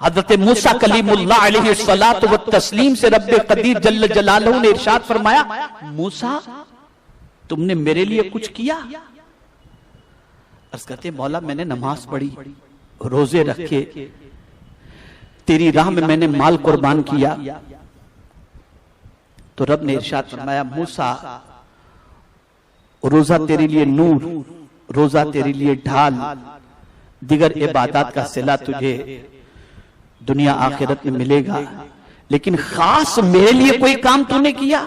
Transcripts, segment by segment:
حضرت موسیٰ کلیم اللہ علیہ الصلاۃ والتسلیم سے رب قدیر جل جلالہ نے ارشاد فرمایا، موسیٰ تم نے میرے لیے کچھ کیا؟ عرض کرتے مولا میں نے نماز پڑھی، روزے رکھے، تیری راہ میں نے مال قربان کیا۔ تو رب نے ارشاد فرمایا، موسیٰ روزہ تیرے لیے نور، روزہ تیرے لیے ڈھال، دیگر عبادات کا صلہ تجھے دنیا آخرت میں ملے گا، لیکن خاص میرے لیے کوئی کام تو نے کیا؟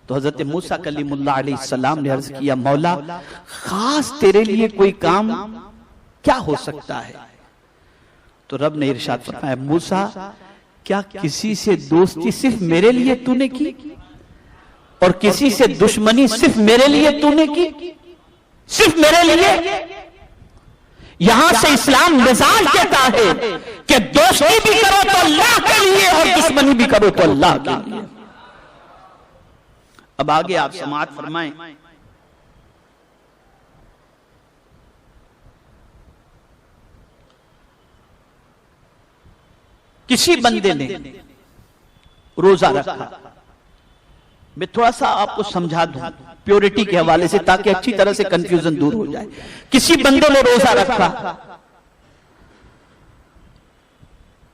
تو حضرت موسیٰ کلیم اللہ علیہ السلام نے عرض کیا، مولا خاص تیرے لیے کوئی کام کیا ہو سکتا ہے؟ تو رب نے ارشاد فرمایا، موسیٰ کیا کسی سے دوستی صرف میرے لیے تو نے کی اور کسی سے دشمنی صرف میرے لیے تو نے کی؟ صرف میرے لیے؟ یہاں سے اسلام مزاج کہتا ہے کہ دوستی بھی کرو تو اللہ کے لیے اور دشمنی بھی کرو تو اللہ کے لیے۔ اب آگے آپ سماعت فرمائیں۔ کسی بندے نے روزہ رکھا، میں تھوڑا سا آپ کو سمجھا دوں پیورٹی کے حوالے سے تاکہ اچھی طرح سے کنفیوژن دور ہو جائے۔ کسی بندے نے روزہ رکھا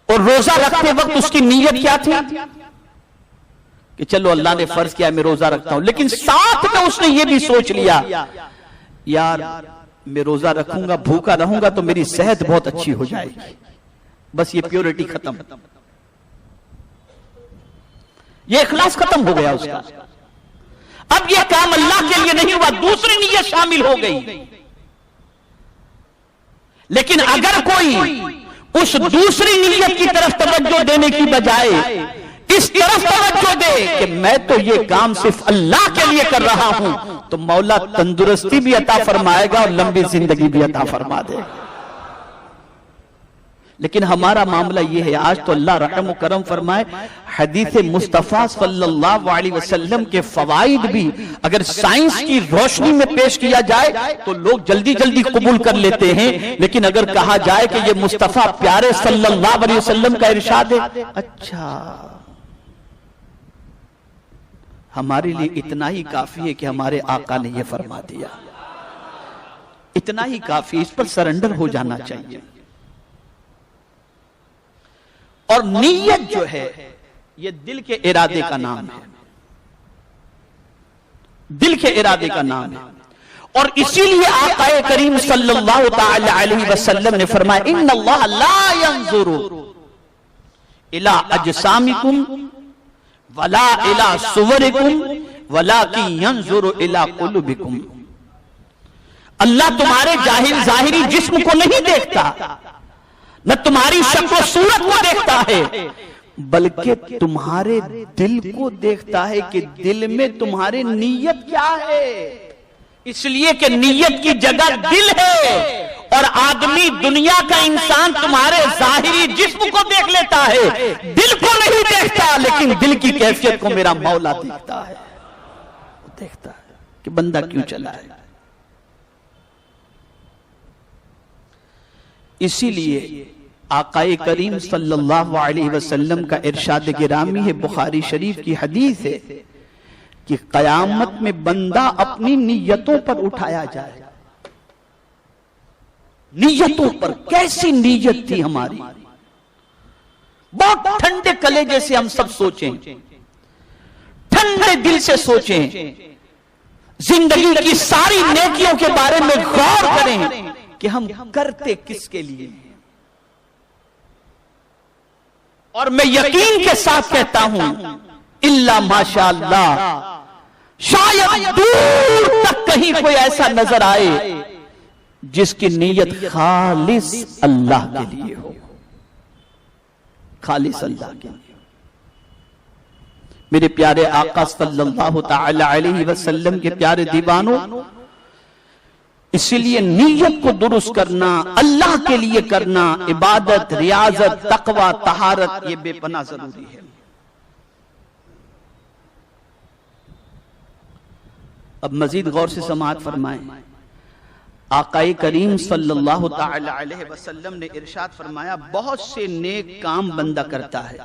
اور روزہ رکھتے وقت اس کی نیت کیا تھی کہ چلو اللہ نے فرض کیا میں روزہ رکھتا ہوں، لیکن ساتھ میں اس نے یہ بھی سوچ لیا یار میں روزہ رکھوں گا، بھوکا رہوں گا تو میری صحت بہت اچھی ہو جائے گی، بس یہ پیورٹی ختم، یہ اخلاص ختم ہو گیا اس کا۔ اب یہ کام اللہ کے لیے نہیں ہوا، دوسری نیت شامل ہو گئی۔ لیکن اگر کوئی اس دوسری نیت کی طرف توجہ دینے کی بجائے اس طرف توجہ دے کہ میں تو یہ کام صرف اللہ کے لیے کر رہا ہوں، تو مولا تندرستی بھی عطا فرمائے گا اور لمبی زندگی بھی عطا فرما دے گا۔ لیکن ہمارا معاملہ یہ ہے، آج تو اللہ رحم و کرم فرمائے، حدیث مصطفیٰ صلی اللہ علیہ وسلم کے فوائد بھی اگر سائنس کی روشنی میں پیش کیا جائے تو لوگ جلدی جلدی قبول کر لیتے ہیں، لیکن اگر کہا جائے کہ یہ مصطفیٰ پیارے صلی اللہ علیہ وسلم کا ارشاد ہے، اچھا ہمارے لیے اتنا ہی کافی ہے کہ ہمارے آقا نے یہ فرما دیا، اتنا ہی کافی، اس پر سرنڈر ہو جانا چاہیے۔ اور نیت جو ہے یہ دل کے ارادے کا نام ہے، دل کے ارادے کا نام ہے، اور اسی لیے آقا کریم صلی اللہ تعالی علیہ وسلم نے فرمایا، ان اللہ لا ينظر الى اجسامکم ولا الى صورکم ولکن ينظر الى قلوبکم۔ اللہ تمہارے ظاہری جسم کو نہیں دیکھتا، نہ تمہاری شکل و صورت کو دیکھتا ہے، بلکہ تمہارے دل کو دیکھتا ہے کہ دل میں تمہاری نیت کیا ہے۔ اس لیے کہ نیت کی جگہ دل ہے، اور آدمی دنیا کا انسان تمہارے ظاہری جسم کو دیکھ لیتا ہے، دل کو نہیں دیکھتا، لیکن دل کی کیفیت کو میرا مولا دیکھتا ہے، وہ دیکھتا ہے کہ بندہ کیوں چلا ہے۔ اسی لیے آقا کریم صلی اللہ علیہ وسلم کا ارشاد گرامی ہے، بخاری شریف کی حدیث ہے کہ قیامت میں بندہ اپنی نیتوں پر اٹھایا جائے۔ نیتوں پر، کیسی نیت تھی ہماری، بہت ٹھنڈے کلیجے سے ہم سب سوچیں، ٹھنڈے دل سے سوچیں، زندگی کی ساری نیکیوں کے بارے میں غور کریں کہ ہم کرتے کس کے لیے ہیں۔ اور میں یقین کے ساتھ کہتا ہوں الا ماشاء اللہ، شاید دور تک کہیں کوئی ایسا نظر آئے جس کی نیت خالص اللہ کے لیے ہو، خالص اللہ کے لیے۔ میرے پیارے آقا صلی اللہ تعالی علیہ وسلم کے پیارے دیوانوں، اسی لیے نیت کو درست کرنا، اللہ کے لیے کرنا، عبادت، ریاضت، تقوی، طہارت، یہ بے پناہ ضروری ہے۔ اب مزید غور سے سماعت فرمائیں۔ آقائے کریم صلی اللہ تعالی علیہ وسلم نے ارشاد فرمایا بہت سے نیک کام بندہ کرتا ہے،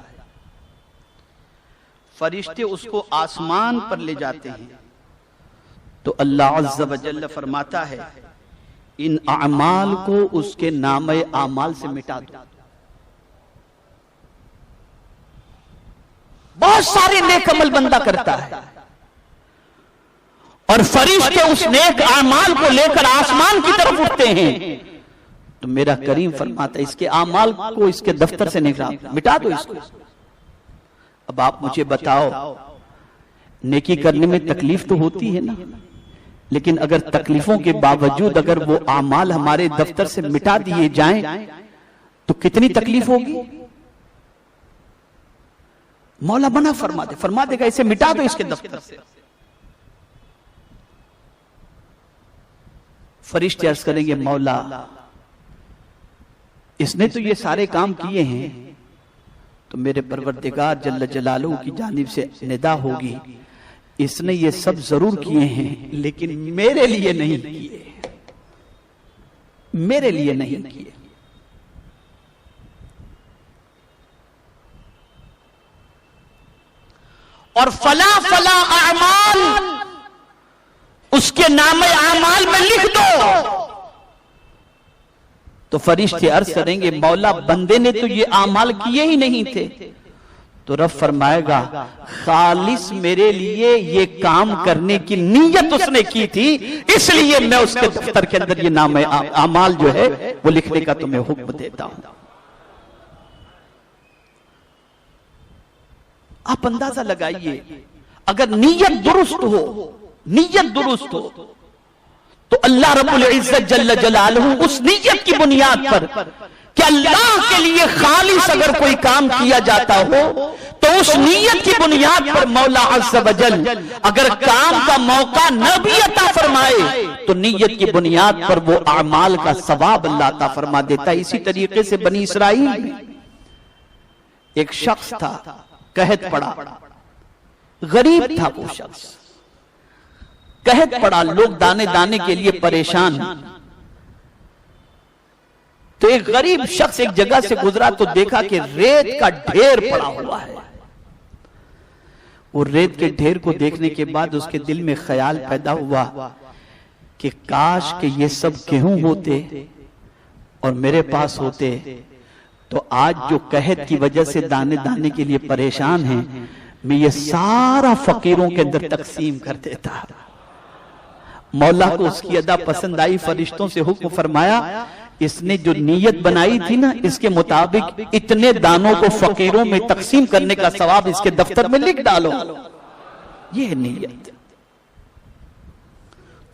فرشتے اس کو آسمان پر لے جاتے ہیں تو اللہ عز و جل فرماتا ہے ان اعمال کو اس کے نامہ اعمال سے مٹا دو۔ بہت سارے نیک عمل بندہ کرتا ہے اور فرشتے اس نیک اعمال کو لے کر آسمان کی طرف اٹھتے ہیں تو میرا کریم فرماتا ہے اس کے اعمال کو اس کے دفتر سے نکال مٹا دو اس کو۔ اب آپ مجھے بتاؤ نیکی کرنے میں تکلیف تو ہوتی ہے نا، لیکن اگر تکلیفوں کے باوجود اگر وہ اعمال ہمارے دفتر سے مٹا دیے جائیں تو کتنی تکلیف ہوگی؟ مولا منع فرما دے گا اسے مٹا دو اس کے دفتر سے۔ فرشتے عرض کریں گے مولا اس نے تو یہ سارے کام کیے ہیں، تو میرے پروردگار جل جلالہ کی جانب سے ندا ہوگی اس نے یہ سب ضرور کیے ہیں لیکن میرے لیے نہیں کیے، میرے لیے نہیں کیے۔ اور فلا فلا اعمال اس کے نام اعمال میں لکھ دو تو فرشتے عرض کریں گے مولا بندے نے تو یہ اعمال کیے ہی نہیں تھے، تو رب فرمائے گا خالص میرے لیے یہ کام کرنے کی نیت اس نے کی تھی، اس لیے میں اس کے دفتر کے اندر یہ نام اعمال جو ہے وہ لکھنے کا تمہیں حکم دیتا ہوں۔ آپ اندازہ لگائیے اگر نیت درست ہو، نیت درست ہو تو اللہ رب العزت جل جلالہ اس نیت کی بنیاد پر کہ اللہ کے لیے خالص اگر کوئی کام کیا جاتا ہو تو اس نیت کی بنیاد پر مولا عز و جل اگر کام کا موقع نہ بھی عطا فرمائے تو نیت کی بنیاد پر وہ اعمال کا ثواب اللہ عطا فرما دیتا ہے۔ اسی طریقے سے بنی اسرائیل میں ایک شخص تھا قحط پڑا، غریب تھا وہ شخص، قحط پڑا، لوگ دانے دانے کے لیے پریشان، تو ایک غریب شخص ایک جگہ سے گزرا تو دیکھا کہ ریت کا ڈھیر پڑا ہوا ہے۔ وہ ریت کے ڈھیر کو دیکھنے کے بعد اس کے دل میں خیال پیدا ہوا کہ کاش کہ یہ سب گیہوں ہوتے اور میرے پاس ہوتے تو آج جو قحط کی وجہ سے دانے دانے کے لیے پریشان ہیں میں یہ سارا فقیروں کے اندر تقسیم کر دیتا۔ مولا کو اس کی ادا پسند آئی، فرشتوں سے حکم فرمایا اس نے جو نیت بنائی تھی نا اس کے مطابق اتنے دانوں کو فقیروں میں تقسیم کرنے کا ثواب اس کے دفتر میں لکھ ڈالو۔ یہ نیت،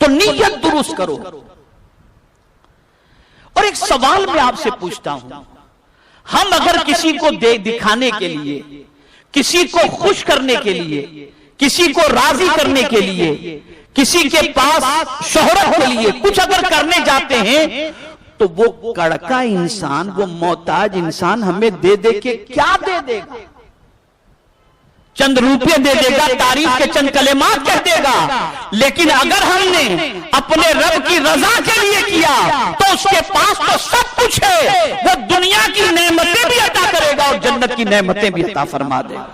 تو نیت درست کرو۔ اور ایک سوال میں آپ سے پوچھتا ہوں، ہم اگر کسی کو دکھانے کے لیے، کسی کو خوش کرنے کے لیے، کسی کو راضی کرنے کے لیے، کسی کے پاس شہرت کے لیے کچھ اگر کرنے جاتے ہیں تو وہ کڑکا انسان، وہ محتاج انسان ہمیں دے دے کے کیا دے دے گا؟ چند روپے دے دے گا، تعریف کے چند کلمات کہہ دے گا، لیکن اگر ہم نے اپنے رب کی رضا کے لیے کیا تو اس کے پاس تو سب کچھ ہے، وہ دنیا کی نعمتیں بھی عطا کرے گا اور جنت کی نعمتیں بھی عطا فرما دے گا۔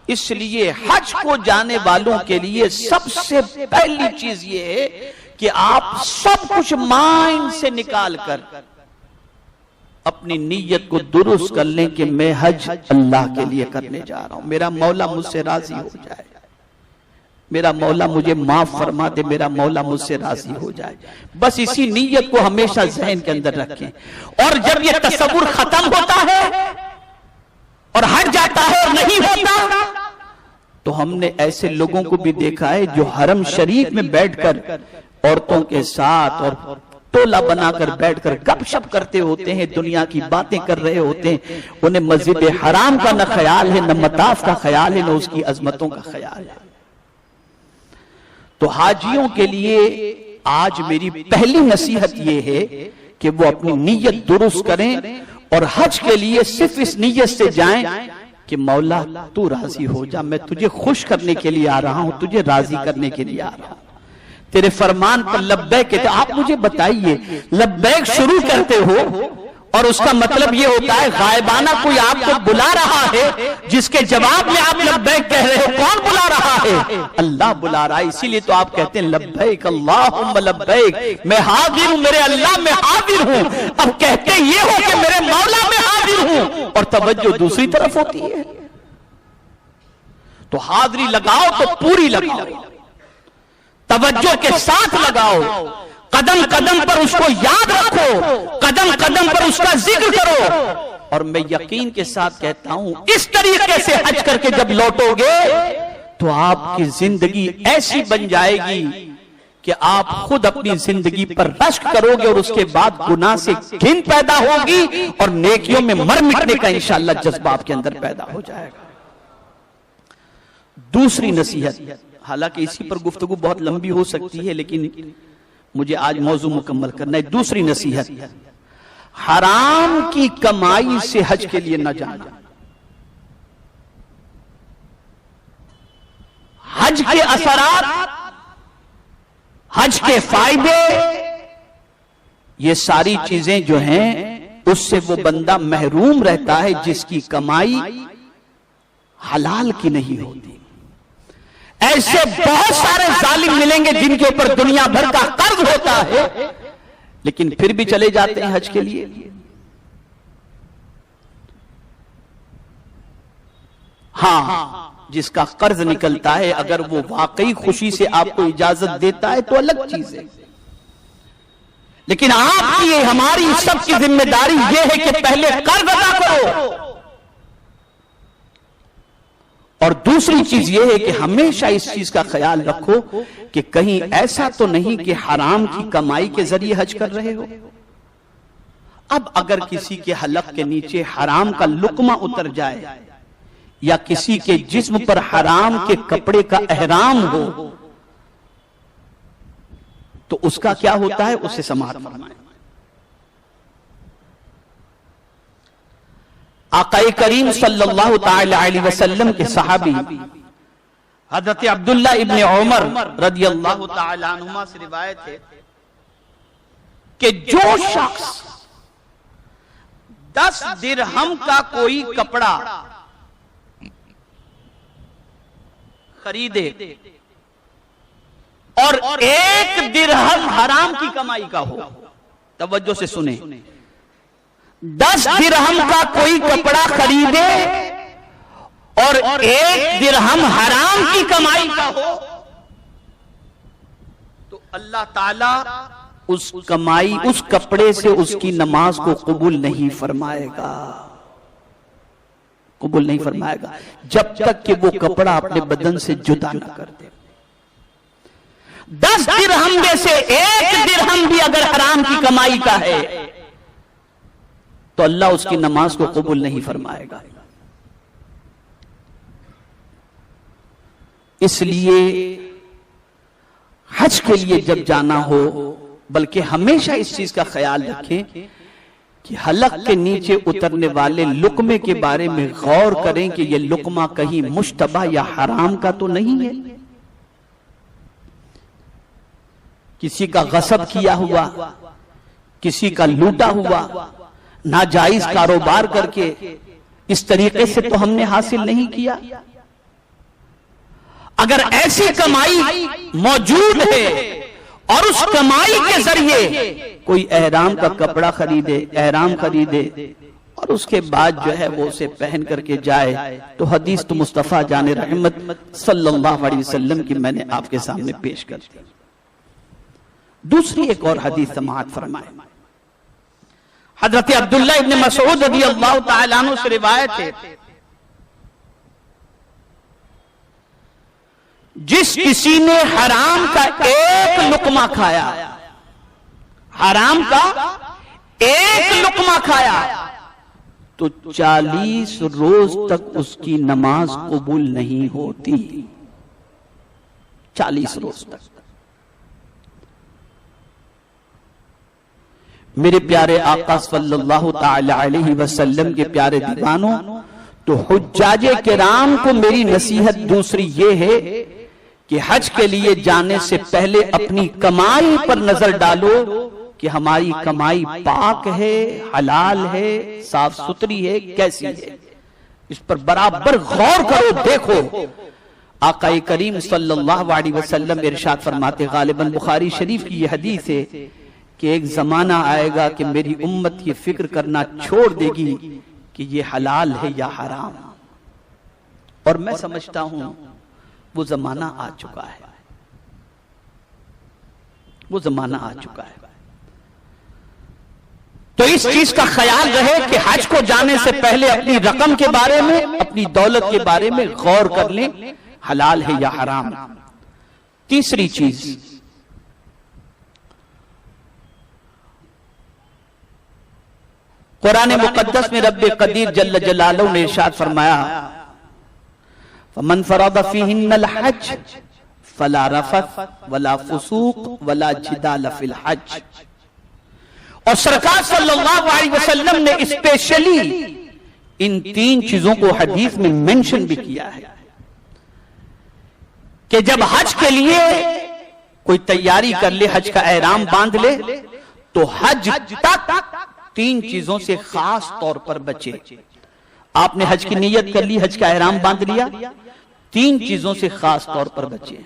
اس لیے حج کو جانے والوں کے لیے سب سے پہلی چیز یہ ہے کہ آپ سب کچھ مائنڈ سے نکال کر اپنی نیت کو درست کر لیں کہ میں حج اللہ کے لیے کرنے جا رہا ہوں، میرا مولا مجھ سے راضی ہو جائے، میرا مولا مجھے معاف فرما دے، میرا مولا مجھ سے راضی ہو جائے۔ بس اسی نیت کو ہمیشہ ذہن کے اندر رکھیں، اور جب یہ تصور ختم ہوتا ہے اور ہٹ جاتا ہے اور نہیں ہوتا تو ہم نے ایسے لوگوں کو بھی دیکھا ہے جو حرم شریف میں بیٹھ کر عورتوں کے ساتھ اور ٹولہ بنا کر بیٹھ کر گپ شپ کرتے ہوتے ہیں، دنیا کی باتیں کر رہے ہوتے ہیں، انہیں مسجد حرام کا نہ خیال ہے، نہ مطاف کا خیال ہے، نہ اس کی عظمتوں کا خیال ہے۔ تو حاجیوں کے لیے آج میری پہلی نصیحت یہ ہے کہ وہ اپنی نیت درست کریں اور حج کے لیے صرف اس نیت سے جائیں کہ مولا تو راضی ہو جا، میں تجھے خوش کرنے کے لیے آ رہا ہوں، تجھے راضی کرنے کے لیے آ رہا ہوں۔ تیرے فرمان پر لبیک کہتے. آپ مجھے بتائیے لبیک شروع کرتے ہو اور اس کا مطلب یہ ہوتا ہے غائبانہ کوئی آپ کو بلا رہا ہے جس کے جواب میں آپ لبیک کہہ رہے ہو. کون بلا رہا ہے؟ اللہ بلا رہا ہے. اسی لیے تو آپ کہتے ہیں لبیک اللہم لبیک، میں حاضر ہوں میرے اللہ، میں حاضر ہوں. اب کہتے یہ ہو کہ میرے مولا میں حاضر ہوں، اور توجہ دوسری طرف ہوتی ہے. تو حاضری لگاؤ تو پوری لگاؤ، توجہ کے ساتھ لگاؤ، قدم قدم پر اس کو یاد رکھو، قدم قدم پر اس کا ذکر کرو. اور میں یقین کے ساتھ کہتا ہوں اس طریقے سے حج کر کے جب لوٹو گے تو آپ کی زندگی ایسی بن جائے گی کہ آپ خود اپنی زندگی پر رشک کرو گے، اور اس کے بعد گناہ سے گھن پیدا ہوگی اور نیکیوں میں مر مٹنے کا انشاءاللہ جذبہ آپ کے اندر پیدا ہو جائے گا. دوسری نصیحت، حالانکہ اسی پر گفتگو بہت لمبی ہو سکتی ہے لیکن مجھے آج موضوع مکمل کرنا ہے. دوسری نصیحت، حرام کی کمائی سے حج کے لیے نہ جانا. حج کے اثرات، حج کے فائدے، یہ ساری چیزیں جو ہیں اس سے وہ بندہ محروم رہتا ہے جس کی کمائی حلال کی نہیں ہوتی. ایسے بہت سارے ظالم ملیں گے جن کے اوپر دنیا بھر کا قرض ہوتا ہے لیکن پھر بھی چلے جاتے ہیں حج کے لیے. ہاں، جس کا قرض نکلتا ہے اگر وہ واقعی خوشی سے آپ کو اجازت دیتا ہے تو الگ چیز ہے، لیکن آپ کی ہماری سب کی ذمہ داری یہ ہے کہ پہلے قرض ادا کرو. اور دوسری چیز یہ ہے کہ ہمیشہ اس چیز کا خیال رکھو کہ کہیں ایسا تو نہیں کہ حرام کی کمائی کے ذریعے حج کر رہے ہو. اب اگر کسی کے حلق کے نیچے حرام کا لقمہ اتر جائے یا کسی کے جسم پر حرام کے کپڑے کا احرام ہو تو اس کا کیا ہوتا ہے، اسے سماعت فرمائیں. آقا کریم صلی اللہ تعالی علیہ وسلم کے صحابی حضرت عبداللہ ابن عمر رضی اللہ تعالی عنہما سے روایت ہے کہ جو شخص 10 درہم کا کوئی کپڑا خریدے اور 1 درہم حرام کی کمائی کا ہو، توجہ سے سنیں، 10 درہم کا کوئی کپڑا خریدے اور 1 درہم حرام کی کمائی کا ہو تو اللہ تعالی اس کمائی، اس کپڑے سے اس کی نماز کو قبول نہیں فرمائے گا، قبول نہیں فرمائے گا جب تک کہ وہ کپڑا اپنے بدن سے جدا نہ کر دے. 10 درہم میں سے 1 درہم بھی اگر حرام کی کمائی کا ہے تو اللہ اس کی نماز کو قبول نہیں فرمائے گا. اس لیے حج کے لیے جب جانا ہو بلکہ ہمیشہ اس چیز کا خیال رکھیں کہ حلق کے نیچے اترنے والے لقمے کے بارے میں غور کریں کہ یہ لقمہ کہیں مشتبہ یا حرام کا تو نہیں ہے، کسی کا غصب کیا ہوا، کسی کا لوٹا ہوا، ناجائز کاروبار کر کے اس طریقے سے تو ہم نے حاصل نہیں کیا. اگر ایسی کمائی موجود ہے اور اس کمائی کے ذریعے کوئی احرام کا کپڑا خریدے، احرام خریدے اور اس کے بعد جو ہے وہ اسے پہن کر کے جائے تو حدیث تو مصطفیٰ جان رحمت صلی اللہ علیہ وسلم کی میں نے آپ کے سامنے پیش کر دی. دوسری ایک اور حدیث سماعت فرمائے. حضرت عبداللہ ابن مسعود رضی اللہ تعالیٰ عنہ سے روایت ہے جس کسی نے حرام کا 1 لقمہ کھایا، حرام کا 1 لقمہ کھایا تو 40 روز تک اس کی نماز قبول نہیں ہوتی. 40 روز تک. میرے پیارے آقا صلی اللہ تعالی علیہ وسلم کے پیارے دیوانوں، تو حجاج کرام کو میری نصیحت دوسری یہ ہے کہ حج کے لیے جانے سے پہلے اپنی کمائی پر نظر ڈالو کہ ہماری کمائی پاک ہے، حلال ہے، صاف ستھری ہے، کیسی ہے، اس پر برابر غور کرو، دیکھو۔ آقا کریم صلی اللہ علیہ وسلم ارشاد فرماتے، غالباً بخاری شریف کی یہ حدیث ہے کہ ایک زمانہ آئے گا کہ میری امت یہ فکر کرنا چھوڑ دے گی کہ یہ حلال ہے یا حرام، اور میں سمجھتا ہوں وہ زمانہ آ چکا ہے، وہ زمانہ آ چکا ہے۔ تو اس چیز کا خیال رہے کہ حج کو جانے سے پہلے اپنی رقم کے بارے میں، اپنی دولت کے بارے میں غور کر لیں، حلال ہے یا حرام۔ تیسری چیز، قرآن مقدس میں رب قدیر جل جلالہ نے ارشاد فرمایا، فَمَنْ فَرَضَ فِيهِنَّ الْحَجِّ فَلَا رَفَثَ وَلَا فُسُوقَ وَلَا جِدَالَ فِي الْحَجِّ۔ اور سرکار صلی اللہ علیہ وسلم نے اسپیشلی ان تین چیزوں کو حدیث میں منشن بھی کیا ہے کہ جب حج کے لیے کوئی تیاری کر لے، حج کا احرام باندھ لے، تو حج تک تین چیزوں سے خاص طور پر بچے۔ آپ نے حج کی نیت کر لی، حج کا احرام باندھ لیا، تین چیزوں سے خاص طور پر بچے۔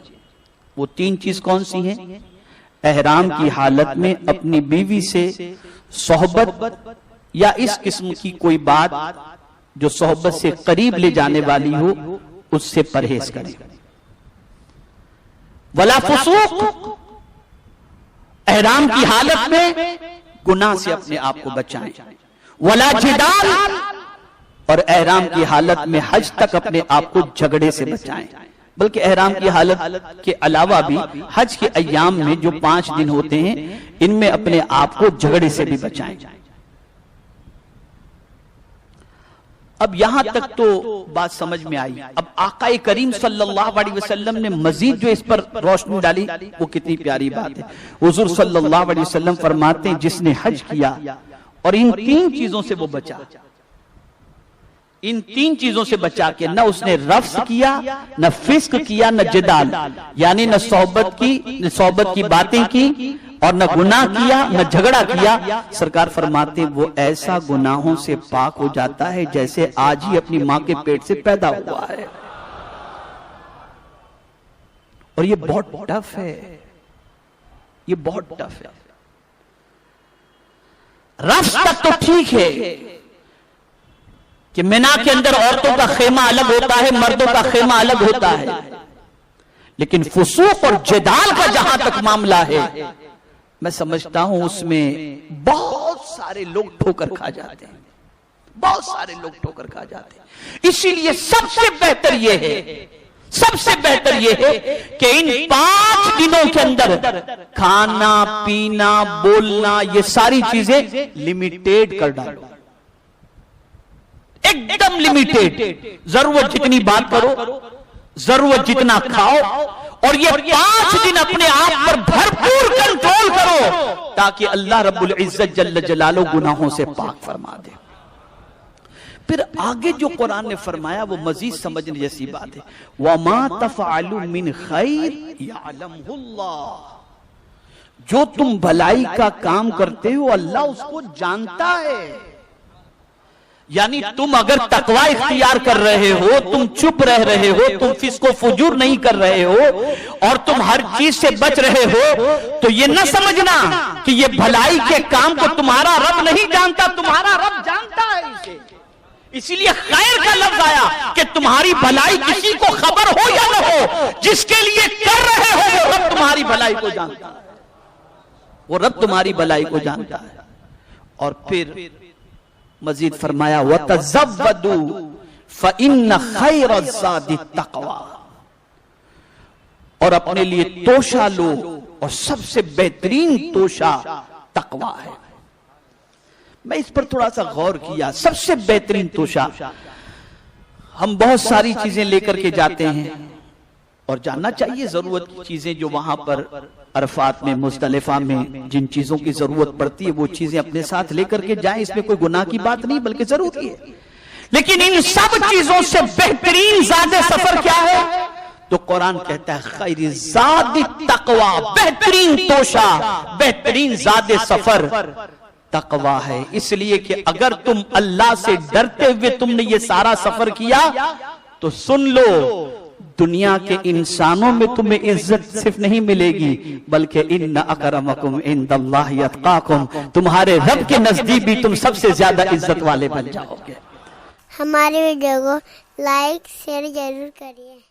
وہ تین چیز کون سی ہیں؟ احرام کی حالت میں اپنی بیوی سے صحبت یا اس قسم کی کوئی بات جو صحبت سے قریب لے جانے والی ہو، اس سے پرہیز کریں۔ ولا فسوق، احرام کی حالت میں گناہ سے اپنے آپ کو بچائیں۔ ولا جدال، اور احرام کی حالت میں حج تک اپنے آپ کو جھگڑے سے بچائیں۔ بلکہ احرام کی حالت کے علاوہ بھی حج کے ایام میں جو 5 دن ہوتے ہیں، ان میں اپنے آپ کو جھگڑے سے بھی بچائیں۔ اب یہاں تک تو بات سمجھ میں آئی۔ اب آقا کریم صلی اللہ علیہ وسلم نے مزید جو اس پر روشنی ڈالی، وہ کتنی پیاری بات ہے۔ حضور صلی اللہ علیہ وسلم فرماتے ہیں، جس نے حج کیا اور ان تین چیزوں سے وہ بچا، ان تین چیزوں سے بچا کے نہ اس نے رفث کیا، نہ فسق کیا، نہ جدال، یعنی نہ صحبت کی باتیں کی، اور نہ گناہ کیا، نہ جھگڑا کیا، سرکار فرماتے وہ ایسا گناہوں سے پاک ہو جاتا ہے جیسے آج ہی اپنی ماں کے پیٹ سے پیدا ہوا ہے۔ اور یہ بہت ٹف ہے، یہ بہت ٹف ہے۔ رفث تک تو ٹھیک ہے کہ مینا کے اندر عورتوں کا خیمہ الگ ہوتا ہے، مردوں کا خیمہ الگ ہوتا ہے، لیکن فسوق اور جدال کا جہاں تک معاملہ ہے، میں سمجھتا ہوں اس میں بہت سارے لوگ ٹھوکر کھا جاتے ہیں، بہت سارے لوگ ٹھوکر کھا جاتے ہیں۔ اسی لیے سب سے بہتر یہ ہے، سب سے بہتر یہ ہے کہ ان 5 دنوں کے اندر کھانا پینا بولنا یہ ساری چیزیں لمیٹیڈ کر ڈالو، ایک دم لمیٹیڈ۔ ضرورت جتنی بات کرو، ضرورت جتنا کھاؤ، اور یہ 5 دن اپنے آپ پر بھرپور کنٹرول کرو تاکہ اللہ رب العزت جل جلالہ گناہوں سے پاک فرما دے۔ پھر آگے جو قرآن نے فرمایا وہ مزید سمجھنے جیسی بات ہے، وَمَا تَفْعَلُوا مِنْ خَيْرٍ يَعْلَمْهُ اللَّهُ، جو تم بھلائی کا کام کرتے ہو اللہ اس کو جانتا ہے۔ یعنی تم اگر تقوی اختیار کر رہے ہو، تم چپ رہ رہے ہو، تم فسق و فجور نہیں کر رہے ہو، اور تم ہر چیز سے بچ رہے ہو، تو یہ نہ سمجھنا کہ یہ بھلائی کے کام کو تمہارا رب نہیں جانتا، تمہارا رب جانتا ہے اسے۔ اسی لیے خیر کا لفظ آیا کہ تمہاری بھلائی کسی کو خبر ہو یا نہ ہو، جس کے لیے کر رہے ہو وہ رب تمہاری بھلائی کو جانتا ہے، وہ رب تمہاری بھلائی کو جانتا ہے۔ اور پھر مزید فرمایا وَتَزَوَّدُوا فَإِنَّ خَيْرَ الزَّادِ التَّقْوَىٰ، اور اپنے لیے توشہ لو، اور سب سے بہترین توشہ تقویٰ ہے۔ میں اس پر تھوڑا سا غور کیا، سب سے بہترین توشہ، ہم بہت ساری چیزیں لے کر کے جاتے ہیں، اور جاننا چاہیے ضرورت کی چیزیں جو وہاں پر عرفات میں مزدلفہ میں جن چیزوں کی ضرورت پڑتی ہے وہ چیزیں اپنے ساتھ لے کر کے جائیں، اس میں کوئی گناہ کی بات نہیں بلکہ ضروری ہے۔ لیکن ان سب چیزوں سے بہترین زاد سفر کیا ہے؟ تو قرآن کہتا ہے خیر زاد تقوی، بہترین توشہ، بہترین زاد سفر تقوی ہے۔ اس لیے کہ اگر تم اللہ سے ڈرتے ہوئے تم نے یہ سارا سفر کیا تو سن لو، دنیا کے انسانوں میں تمہیں عزت صرف نہیں ملے گی بلکہ ان اکرمکم عند اللہ اتقاکم، تمہارے رب کے نزدیک بھی تم سب سے زیادہ عزت والے بن جاؤ گے۔ ہماری ویڈیو کو لائک شیئر ضرور کریے۔